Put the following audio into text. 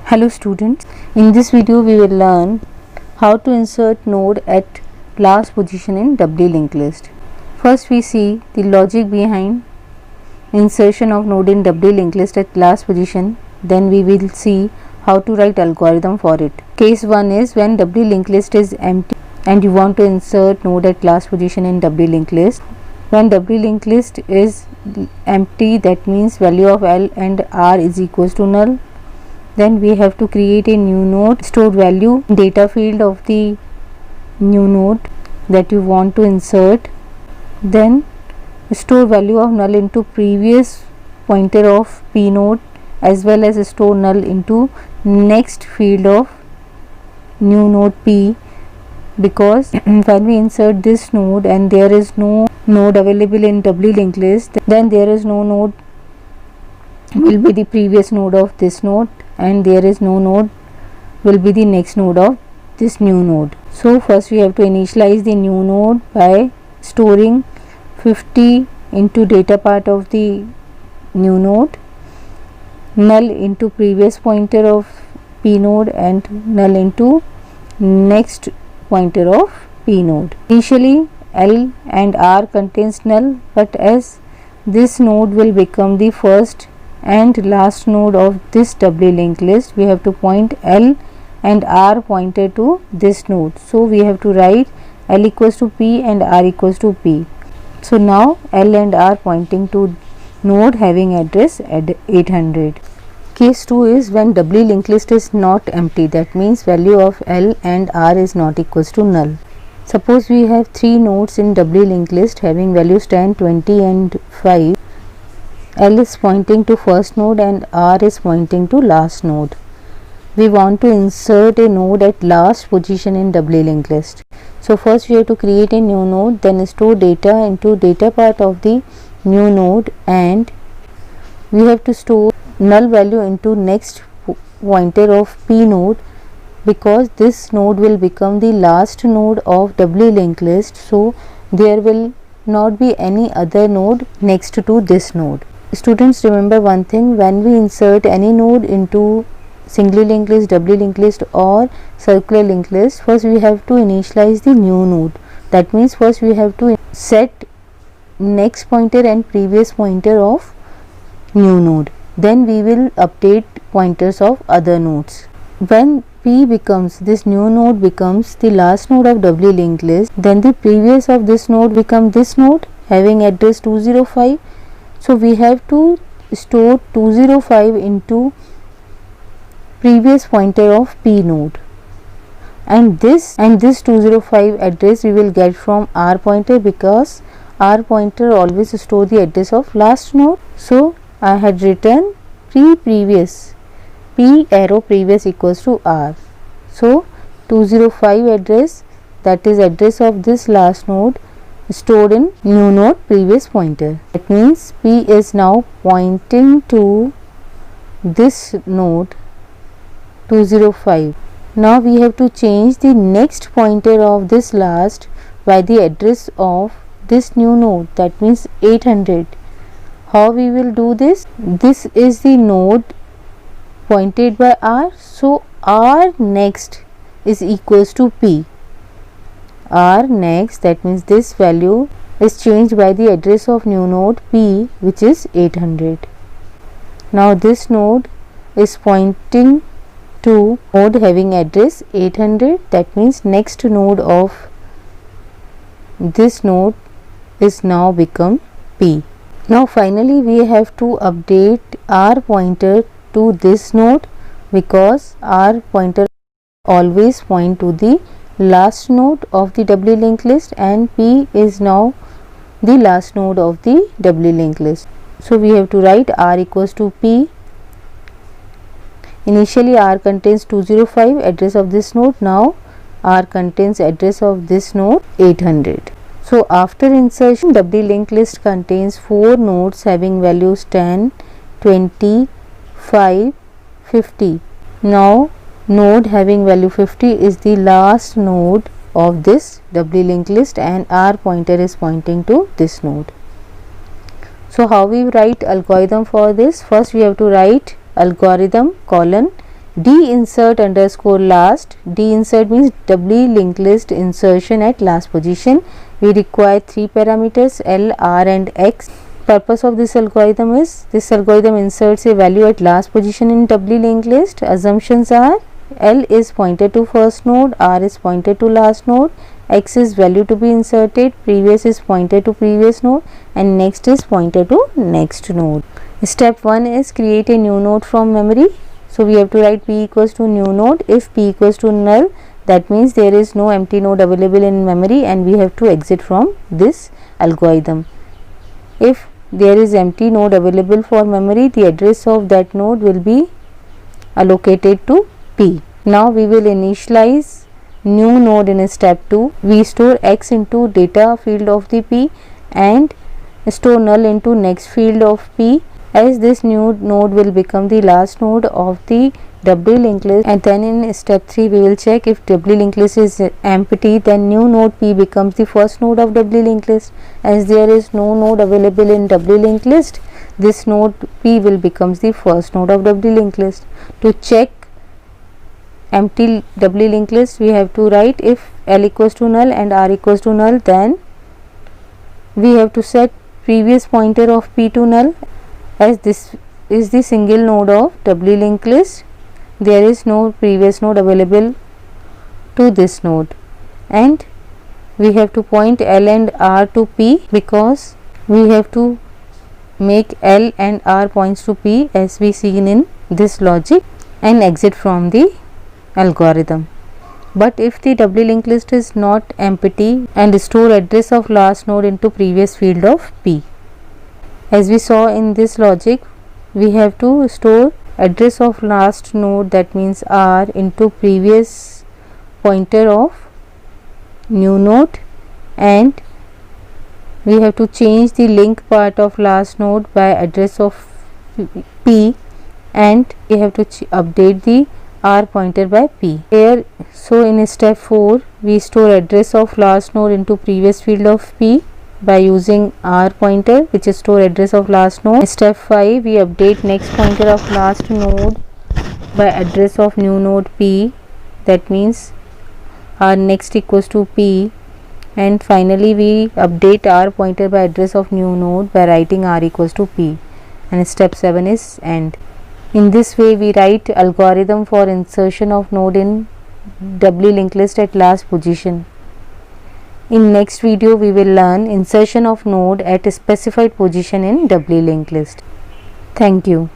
Hello students, in this video we will learn how to insert node at last position in doubly linked list. First we see the logic behind insertion of node in doubly linked list at last position, then we will see how to write algorithm for it. Case 1 is when doubly linked list is empty and you want to insert node at last position in doubly linked list. When doubly linked list is empty, that means value of L and R is equals to null. Then we have to create a new node, store value data field of the new node that you want to insert, then store value of null into previous pointer of p node as well as store null into next field of new node p, because when we insert this node and there is no node available in doubly linked list, then there is no node will be the previous node of this node and there is no node will be the next node of this new node. So first we have to initialize the new node by storing 50 into data part of the new node, null into previous pointer of p node and null into next pointer of p node. Initially L and R contains null, but as this node will become the first and last node of this doubly linked list, we have to point L and R pointer to this node. So we have to write L equals to P and R equals to P. So now L and R pointing to node having address at 800. Case 2 is when doubly linked list is not empty, that means value of L and R is not equals to null. Suppose we have 3 nodes in doubly linked list having values 10, 20 and 5. L is pointing to first node and R is pointing to last node. We want to insert a node at last position in doubly linked list. So first we have to create a new node, then store data into data part of the new node, and we have to store null value into next pointer of p node, because this node will become the last node of doubly linked list, so there will not be any other node next to this node. Students, remember one thing, when we insert any node into singly linked list, doubly linked list or circular linked list, first we have to initialize the new node. That means first we have to set next pointer and previous pointer of new node, then we will update pointers of other nodes. When p becomes, this new node becomes the last node of doubly linked list, then the previous of this node become this node having address 205. So we have to store 205 into previous pointer of p node, and this 205 address we will get from R pointer, because R pointer always store the address of last node. So I had written previous, p arrow previous equals to R. So 205 address, that is address of this last node, stored in new node previous pointer. That means p is now pointing to this node 205. Now we have to change the next pointer of this last by the address of this new node, that means 800. How we will do this? This is the node pointed by R, so R next is equals to p. R next, that means this value is changed by the address of new node p, which is 800. Now this node is pointing to node having address 800, that means next node of this node is now become p. Now finally we have to update R pointer to this node, because R pointer always point to the last node of the doubly linked list and p is now the last node of the doubly linked list. So we have to write R equals to p. Initially R contains 205 address of this node, now R contains address of this node 800. So after insertion, doubly linked list contains 4 nodes having values 10, 20, 5, 50. Now node having value 50 is the last node of this doubly linked list and R pointer is pointing to this node. So how we write algorithm for this? First we have to write algorithm colon Deinsert underscore last. Deinsert means doubly linked list insertion at last position. We require 3 parameters L, R and X. Purpose of this algorithm is, this algorithm inserts a value at last position in doubly linked list. Assumptions are L is pointed to first node, R is pointed to last node, X is value to be inserted, previous is pointed to previous node and next is pointed to next node. Step 1 is create a new node from memory. So we have to write P equals to new node. If P equals to null, that means there is no empty node available in memory and we have to exit from this algorithm. If there is empty node available for memory, the address of that node will be allocated to P. Now we will initialize new node in step 2. We store X into data field of the P and store null into next field of P, as this new node will become the last node of the doubly linked list. And then in step 3 we will check if doubly linked list is empty, then new node P becomes the first node of doubly linked list. As there is no node available in doubly linked list, this node P will becomes the first node of doubly linked list. To check empty doubly linked list, we have to write if L equals to null and R equals to null, then we have to set previous pointer of P to null, as this is the single node of doubly linked list. There is no previous node available to this node, and we have to point L and R to P because we have to make L and R points to P as we seen in this logic, and exit from the algorithm. But if the doubly linked list is not empty, and store address of last node into previous field of P. As we saw in this logic, we have to store address of last node, that means R, into previous pointer of new node, and we have to change the link part of last node by address of P, and we have to update the R pointer by P here. So in step 4 we store address of last node into previous field of P by using R pointer, which is store address of last node. Step 5 we update next pointer of last node by address of new node P, that means R next equals to P, and finally we update R pointer by address of new node by writing R equals to P, and step 7 is end. In this way we write algorithm for insertion of node in doubly linked list at last position. In next video we will learn insertion of node at a specified position in doubly linked list. Thank you.